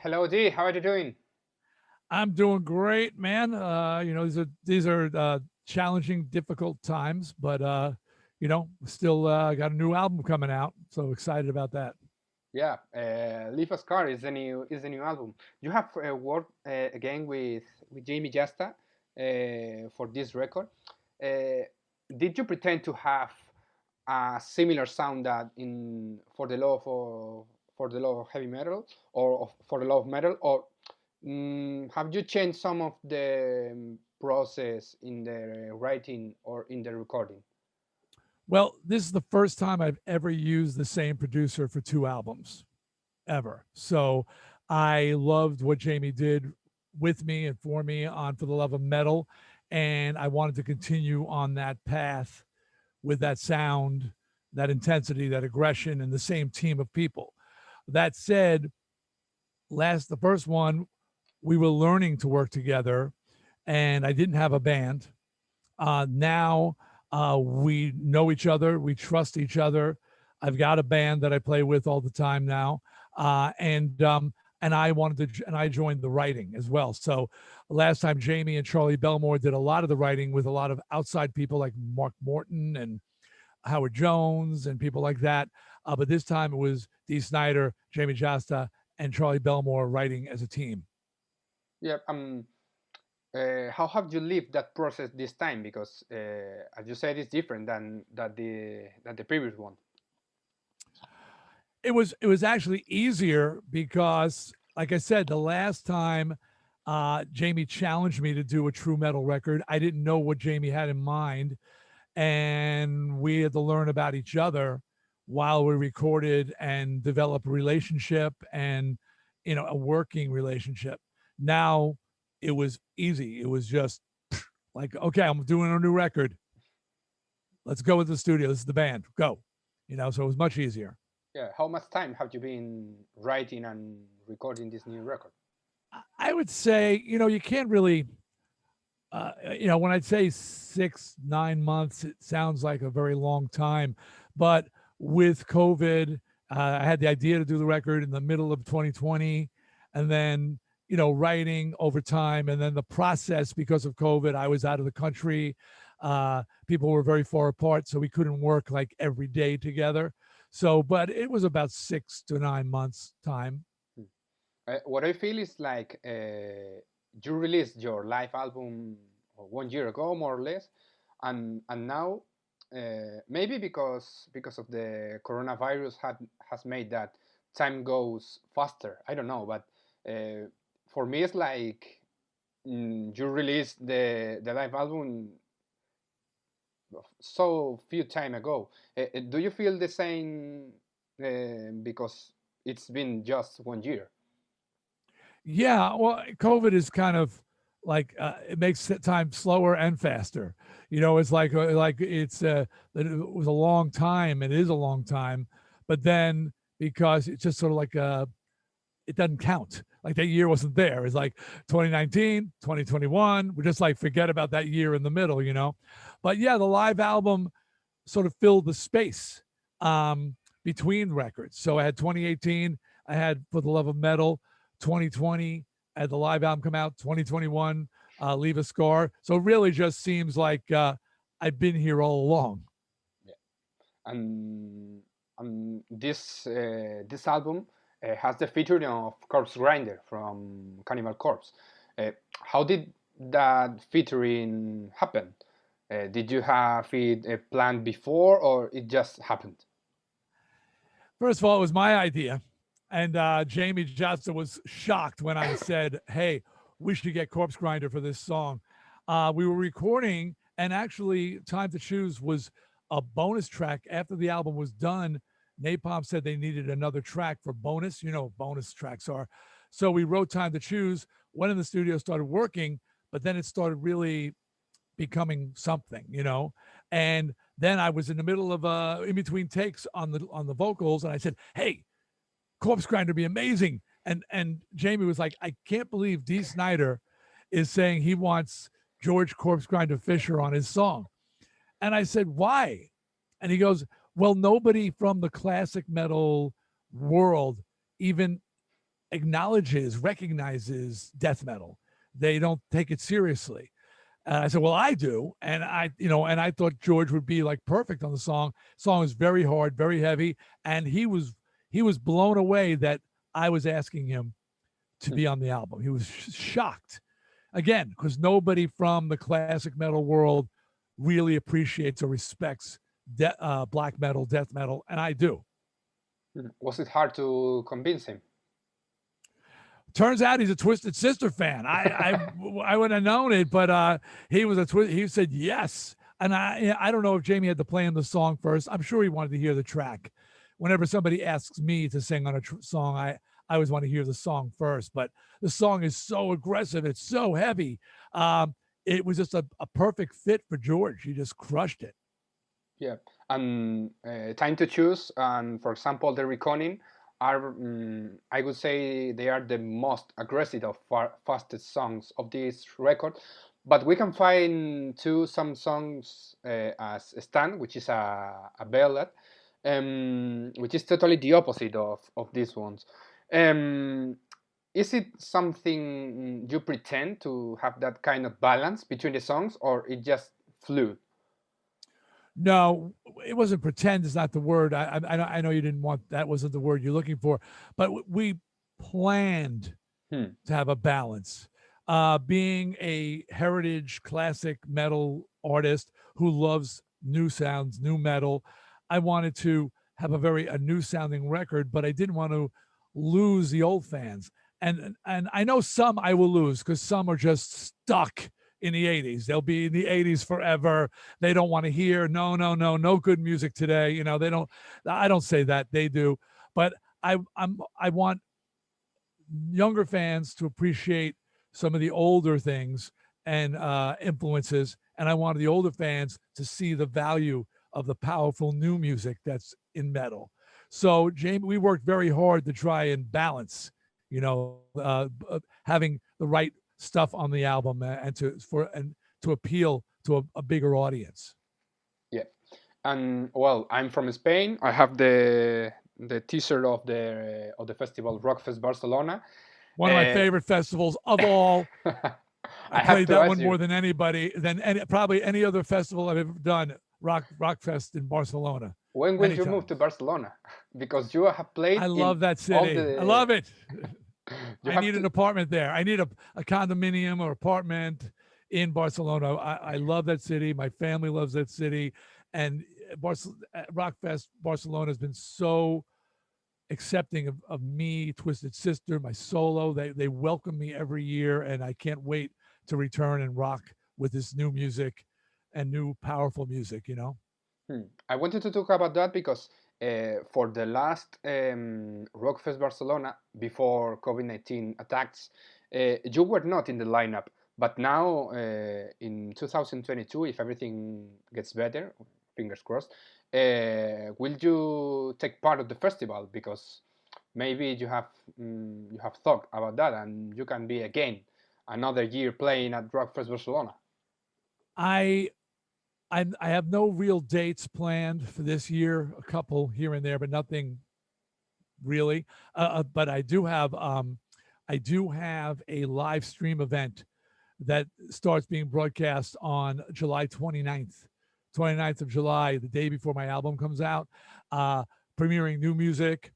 Hello, Dee. How are you doing? I'm doing great, man. These are challenging, difficult times, but still got a new album coming out, so excited about that. Yeah, Leave a Scar is the new album. You have worked again with Jamie Jasta for this record. Uh, did you pretend to have a similar sound that in for the love of heavy metal for the love of metal, or have you changed some of the process in the writing or in the recording? Well, this is the first time I've ever used the same producer for two albums ever. So I loved what Jamie did with me and for me on For the Love of Metal, and I wanted to continue on that path with that sound, that intensity, that aggression, and the same team of people. That said, the first one, we were learning to work together, and I didn't have a band. Now we know each other, we trust each other. I've got a band that I play with all the time now, and I wanted to, and I joined the writing as well. So last time, Jamie and Charlie Belmore did a lot of the writing with a lot of outside people like Mark Morton and Howard Jones and people like that. But this time it was Dee Snider, Jamie Jasta, and Charlie Belmore writing as a team. Yeah. How have you lived that process this time? Because as you said, it's different than the previous one. It was actually easier because, like I said, the last time Jamie challenged me to do a true metal record, I didn't know what Jamie had in mind, and we had to learn about each other while we recorded and develop a relationship and a working relationship. Now it was easy. It was just like, okay, I'm doing a new record. Let's go with the studio. This is the band. Go. So it was much easier. Yeah. How much time have you been writing and recording this new record? I would say, you can't really, when I'd say 6, 9 months, it sounds like a very long time. But with COVID, I had the idea to do the record in the middle of 2020. And then, writing over time. And then the process, because of COVID, I was out of the country. People were very far apart. So we couldn't work like every day together. So, but it was about 6 to 9 months time. What I feel is like you released your live album 1 year ago, more or less, and now maybe because of the coronavirus has made that time goes faster. I don't know, but for me it's like you released the live album so few time ago. Do you feel the same because it's been just 1 year? Yeah, well, COVID is kind of like it makes time slower and faster. It's like it was a long time. It is a long time, but then because it's just sort of like it doesn't count. Like that year wasn't there. It's like 2019, 2021. We just like forget about that year in the middle. But yeah, the live album sort of filled the space between records. So I had 2018, I had For the Love of Metal, 2020, I had the live album come out, 2021, Leave a Scar. So it really just seems like I've been here all along. Yeah. And this album has the featuring of Corpse Grinder from Cannibal Corpse. How did that featuring happen? Did you have it planned before, or it just happened? First of all, it was my idea. And Jamie Johnson was shocked when I said, hey, we should get Corpse Grinder for this song. We were recording, and actually, Time to Choose was a bonus track. After the album was done, Napalm said they needed another track for bonus. Bonus tracks are. So we wrote Time to Choose, went in the studio, started working, but then it started really becoming something. And then I was in the middle of in between takes on the vocals, and I said, hey, Corpse Grinder be amazing. And Jamie was like, I can't believe Dee Snider is saying he wants George Corpse Grinder Fisher on his song. And I said, why? And he goes, well, nobody from the classic metal world even recognizes death metal. They don't take it seriously. And I said, well, I do. And I thought George would be like perfect on the song. Song is very hard, very heavy. And he was blown away that I was asking him to be on the album. He was shocked. Again, because nobody from the classic metal world really appreciates or respects black metal, death metal, and I do. Was it hard to convince him? Turns out he's a Twisted Sister fan. I wouldn't have known it, but he was he said yes. And I don't know if Jamie had to play him the song first. I'm sure he wanted to hear the track. Whenever somebody asks me to sing on a song, I always want to hear the song first. But the song is so aggressive. It's so heavy. It was just a perfect fit for George. He just crushed it. Yeah. And Time to Choose and, for example, the Reckoning are, I would say, they are the most aggressive of fastest songs of this record. But we can find some songs as Stand, which is a ballad, which is totally the opposite of these ones. Is it something you pretend to have that kind of balance between the songs, or it just flew? No, it wasn't pretend. Is not the word. I know you didn't want that. Wasn't the word you're looking for. But we planned to have a balance. Being a heritage classic metal artist who loves new sounds, new metal, I wanted to have a new sounding record, but I didn't want to lose the old fans. And I know some I will lose because some are just stuck in the 80s. They'll be in the 80s forever. They don't want to hear no good music today. They don't. I don't say that, they do, but I want younger fans to appreciate some of the older things and influences, and I wanted the older fans to see the value of the powerful new music that's in metal. So Jamie, we worked very hard to try and balance, having the right stuff on the album and to appeal to a bigger audience. Yeah, and well, I'm from Spain. I have the teaser of the festival Rockfest Barcelona. One of my favorite festivals of all. I played that one more than anybody, probably any other festival I've ever done. Rockfest in Barcelona. When will you move to Barcelona? Because you have played. I love that city. I love it. I need an apartment there. I need a condominium or apartment in Barcelona. I love that city. My family loves that city. And Rockfest Barcelona has been so accepting of me, Twisted Sister, my solo. They welcome me every year, and I can't wait to return and rock with this new music and new powerful music, I wanted to talk about that because for the last Rockfest Barcelona, before COVID-19 attacks, you were not in the lineup. But now, in 2022, if everything gets better, fingers crossed, will you take part of the festival? Because maybe you have thought about that, and you can be again another year playing at Rockfest Barcelona. I have no real dates planned for this year. A couple here and there, but nothing really. But I do have a live stream event that starts being broadcast on July 29th. 29th of July, the day before my album comes out, premiering new music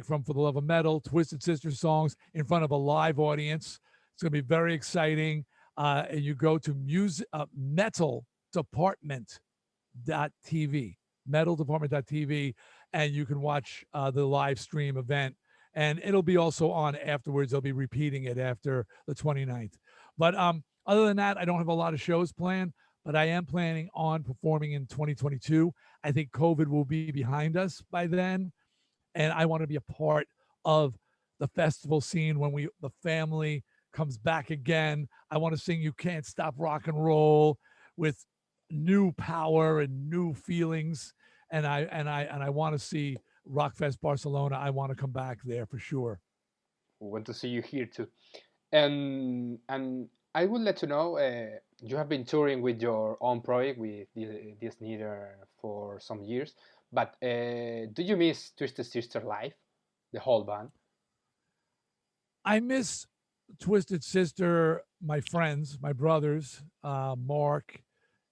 from For the Love of Metal, Twisted Sister songs in front of a live audience. It's going to be very exciting. And you go to metaldepartment.tv, and you can watch the live stream event. And it'll be also on afterwards. They'll be repeating it after the 29th. But other than that, I don't have a lot of shows planned, but I am planning on performing in 2022. I think COVID will be behind us by then. And I want to be a part of the festival scene when the family comes back again. I want to sing You Can't Stop Rock and Roll with new power and new feelings. And I want to see Rockfest Barcelona. I want to come back there for sure. We want to see you here too. And I would let you know, you have been touring with your own project with Dee Snider for some years, but do you miss Twisted Sister live, the whole band? I miss Twisted Sister, my friends, my brothers, Mark,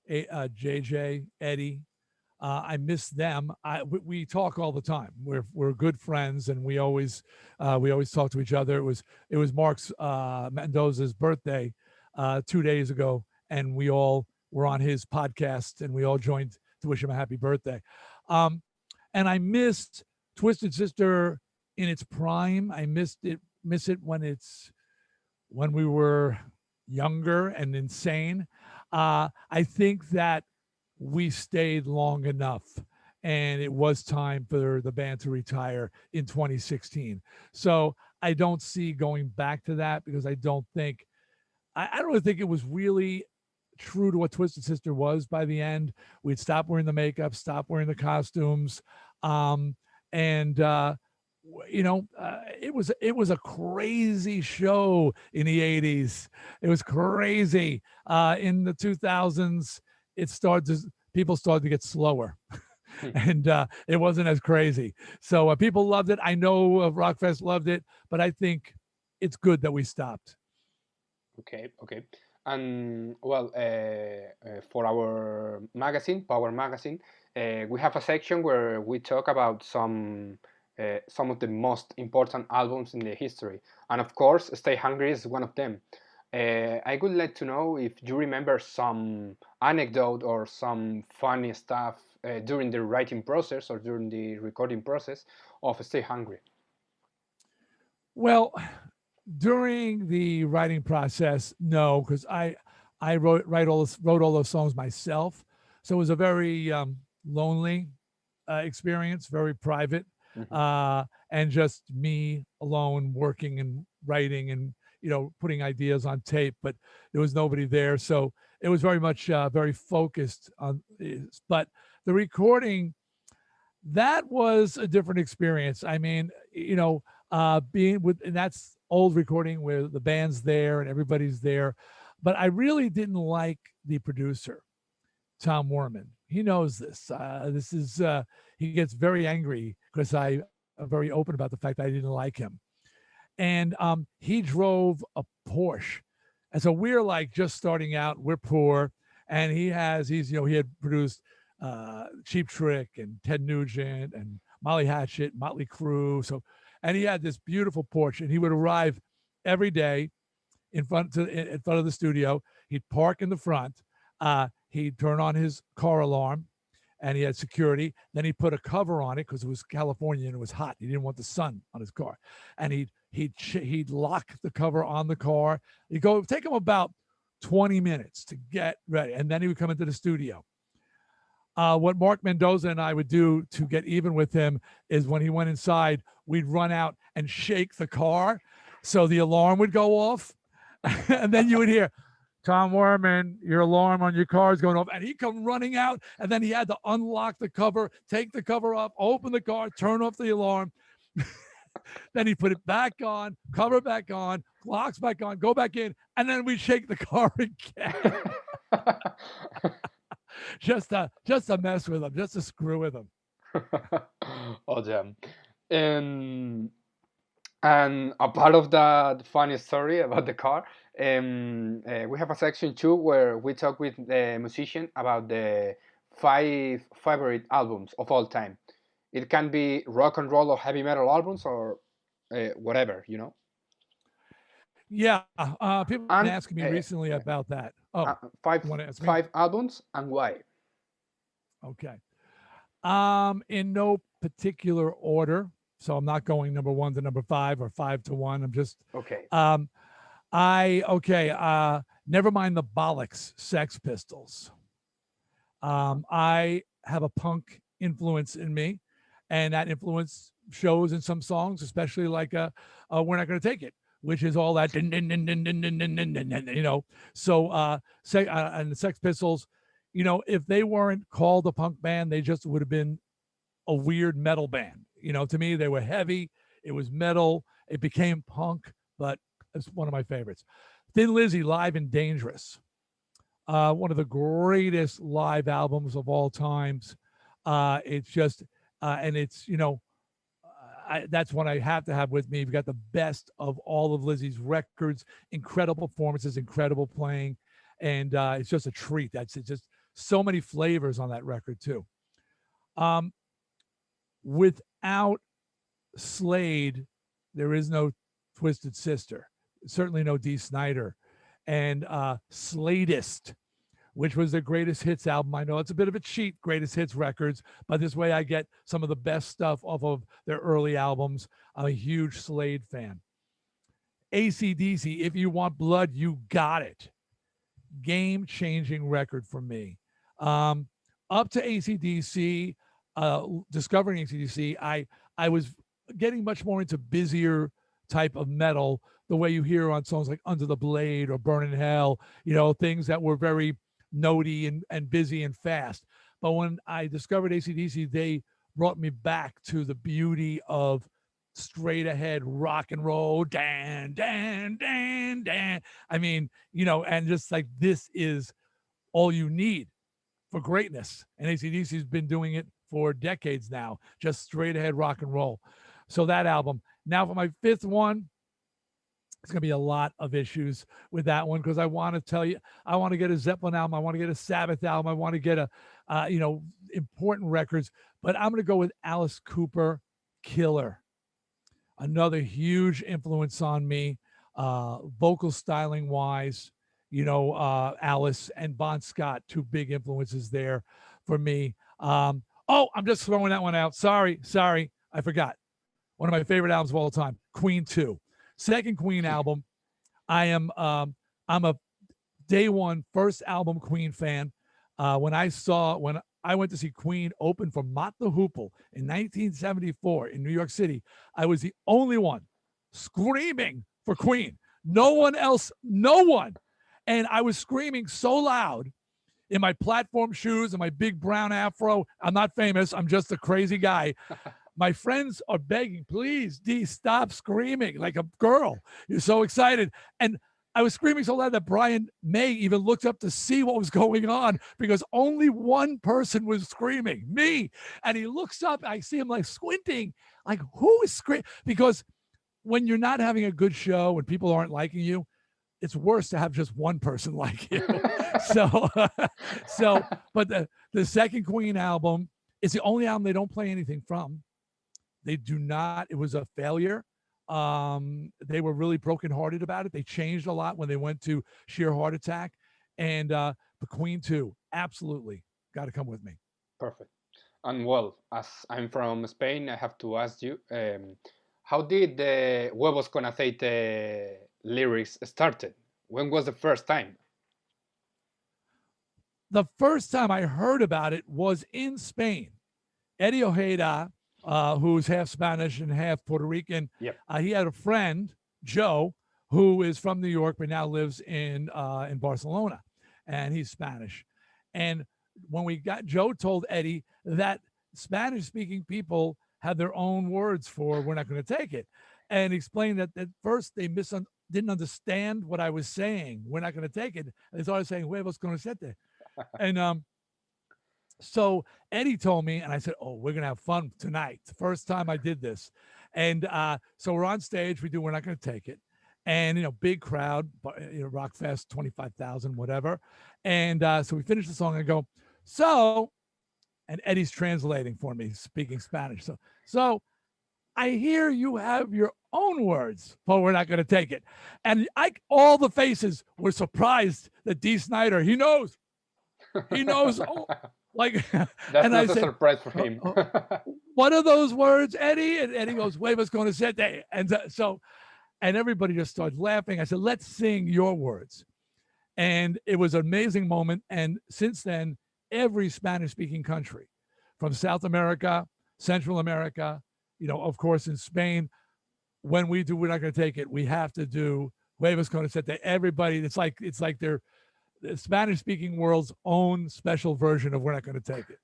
JJ, Eddie. I miss them. We talk all the time. We're good friends, and we always talk to each other. It was Mark's Mendoza's birthday 2 days ago, and we all were on his podcast, and we all joined to wish him a happy birthday. Um, and I missed Twisted Sister in its prime. I miss it when we were younger and insane. I think that we stayed long enough, and it was time for the band to retire in 2016. So I don't see going back to that, because I don't really think it was really true to what Twisted Sister was by the end. We'd stop wearing the makeup, stop wearing the costumes, and it was a crazy show in the 80s. It was crazy. In the 2000s, people started to get slower. And it wasn't as crazy. So people loved it. I know Rockfest loved it, but I think it's good that we stopped. Okay, okay. And well, for our magazine, Power Magazine, we have a section where we talk about some of the most important albums in the history, and of course, Stay Hungry is one of them. I would like to know if you remember some anecdote or some funny stuff during the writing process or during the recording process of Stay Hungry. Well, during the writing process, no, because I wrote all those songs myself, so it was a very lonely experience, very private, Mhm. and just me alone working and writing and putting ideas on tape, but there was nobody there, so it was very much very focused on. But the recording, that was a different experience. I mean, being with, and that's old recording where the band's there and everybody's there, but I really didn't like the producer, Tom Werman. He knows this. He gets very angry because I'm very open about the fact that I didn't like him. And he drove a Porsche. And so we're like just starting out, we're poor. And he had produced Cheap Trick and Ted Nugent and Molly Hatchet, Motley Crue. And he had this beautiful Porsche, and he would arrive every day in front of the studio. He'd park in the front. He'd turn on his car alarm, and he had security. Then he put a cover on it because it was California and it was hot. He didn't want the sun on his car, and he'd lock the cover on the car. He'd go take him about 20 minutes to get ready, and then he would come into the studio. What Mark Mendoza and I would do to get even with him is when he went inside, we'd run out and shake the car so the alarm would go off. And then you would hear, Tom Werman, your alarm on your car is going off. And he'd come running out, and then he had to unlock the cover, take the cover off, open the car, turn off the alarm. Then he put it back on, cover back on, locks back on, go back in, and then we shake the car again. just to mess with him, just to screw with him. Oh, damn. And and a part of that funny story about the car, we have a section too where we talk with the musician about the 5 favorite albums of all time. It can be rock and roll or heavy metal albums or whatever, you know. Yeah, people have been And asking me recently about that. Oh, five you want to ask me? five albums and why? Okay. In no particular order. So I'm not going number one to number five or five to one. I'm just Okay. um never mind the bollocks, Sex Pistols. I have a punk influence in me, and that influence shows in some songs, especially like We're Not Gonna Take It, which is all that din, din, din, din, din, din, din, din, din, din, So and the Sex Pistols, if they weren't called a punk band, they just would have been a weird metal band. To me, they were heavy. It was metal. It became punk, but it's one of my favorites. Thin Lizzy, Live and Dangerous. One of the greatest live albums of all times. It's just, and it's, that's one I have to have with me. We've got the best of all of Lizzie's records, incredible performances, incredible playing, and it's just a treat. That's it's just so many flavors on that record too. Um, without Slade, there is no Twisted Sister, certainly no Dee Snider, and Sladist, which was their greatest hits album. I know it's a bit of a cheat, greatest hits records, but this way I get some of the best stuff off of their early albums. I'm a huge Slade fan. AC/DC, If You Want Blood, You Got It. Game-changing record for me. Up to AC/DC, discovering AC/DC, I was getting much more into busier type of metal, the way you hear on songs like Under the Blade or Burn in Hell, things that were very notey and busy and fast. But when I discovered AC/DC, they brought me back to the beauty of straight ahead rock and roll, dan, dan, dan, dan. I mean, and just like this is all you need for greatness. And AC/DC has been doing it for decades now, just straight ahead rock and roll. So that album. Now for my fifth one, it's going to be a lot of issues with that one because I want to tell you, I want to get a Zeppelin album. I want to get a Sabbath album. I want to get important records. But I'm going to go with Alice Cooper, Killer. Another huge influence on me, vocal styling wise. Alice and Bon Scott, two big influences there for me. I'm just throwing that one out. Sorry, I forgot. One of my favorite albums of all time, Queen 2. Second Queen album. I'm a day one first album Queen fan. When I went to see Queen open for Mott the Hoople in 1974 in New York City, I was the only one screaming for Queen. No one else, no one. And I was screaming so loud in my platform shoes and my big brown afro. I'm not famous. I'm just a crazy guy. My friends are begging, please, Dee, stop screaming like a girl. You're so excited. And I was screaming so loud that Brian May even looked up to see what was going on because only one person was screaming, me. And he looks up, I see him like squinting, like, who is screaming? Because when you're not having a good show and people aren't liking you, it's worse to have just one person like you. But the second Queen album is the only album they don't play anything from. They do not. It was a failure. They were really brokenhearted about it. They changed a lot when they went to Sheer Heart Attack. And the Queen 2, absolutely got to come with me. Perfect. And well, as I'm from Spain, I have to ask you, how did the Huevos con Aceite lyrics started? When was the first time? The first time I heard about it was in Spain. Eddie Ojeda, who's half Spanish and half Puerto Rican. Yep. He had a friend, Joe, who is from New York but now lives in Barcelona, and he's Spanish. And when Joe told Eddie that Spanish-speaking people have their own words for "we're not going to take it," and explained that at first they didn't understand what I was saying. We're not going to take it. They started saying "huevos con aceite," and so Eddie told me, and I said, "Oh, we're going to have fun tonight." The first time I did this. And so we're on stage. We do We're Not Going to Take It. And, big crowd, Rock Fest, 25,000, whatever. And so we finish the song and I go, and Eddie's translating for me, speaking Spanish. So I hear you have your own words, but we're not going to take it. And all the faces were surprised that Dee Snider, he knows. Like, that's not a surprise for him. What are those words, Eddie? And Eddie goes, "Huevos con aceite." And everybody just started laughing. I said, "Let's sing your words." And it was an amazing moment. And since then, every Spanish-speaking country, from South America, Central America, of course, in Spain, when we do We're Not Going to Take It, we have to do Huevos con aceite. Everybody, it's like they're the Spanish-speaking world's own special version of We're Not Going to Take It.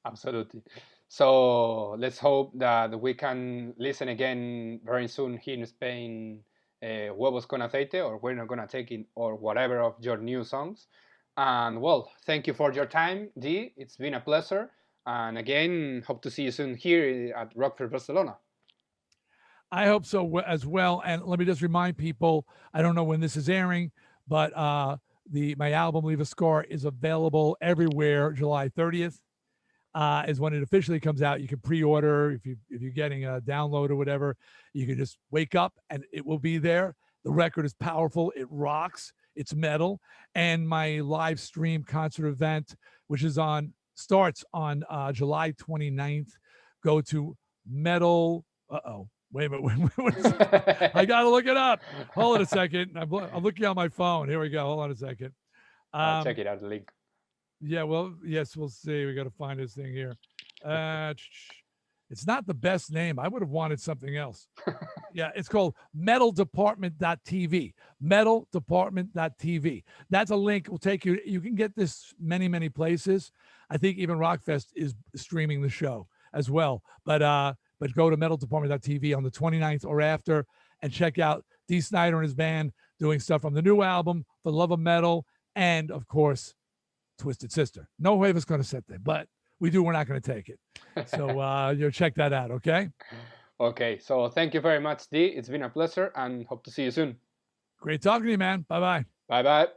Absolutely. So let's hope that we can listen again very soon here in Spain, Huevos con Aceite, or We're Not Going to Take It, or whatever of your new songs. And well, thank you for your time, Dee. It's been a pleasure. And again, hope to see you soon here at Rockfest Barcelona. I hope so as well. And let me just remind people, I don't know when this is airing, but my album Leave a Scar is available everywhere. July 30th is when it officially comes out. You can pre-order if you're getting a download or whatever. You can just wake up and it will be there. The record is powerful. It rocks. It's metal. And my live stream concert event, which starts on July 29th. Go to metal. Wait a minute. What is it? I got to look it up. Hold on a second. I'm looking on my phone. Here we go. Hold on a second. Check it out, the link. Yeah, well, yes, we'll see. We got to find this thing here. It's not the best name. I would have wanted something else. Yeah, it's called metaldepartment.tv. Metaldepartment.tv. That's a link. Will take you. You can get this many places. I think even Rockfest is streaming the show as well. But go to metaldepartment.tv on the 29th or after and check out Dee Snider and his band doing stuff from the new album, For the Love of Metal, and of course, Twisted Sister. No way was going to sit there, but we're not going to take it. So you'll check that out, okay? Okay, so thank you very much, Dee. It's been a pleasure and hope to see you soon. Great talking to you, man. Bye-bye. Bye-bye.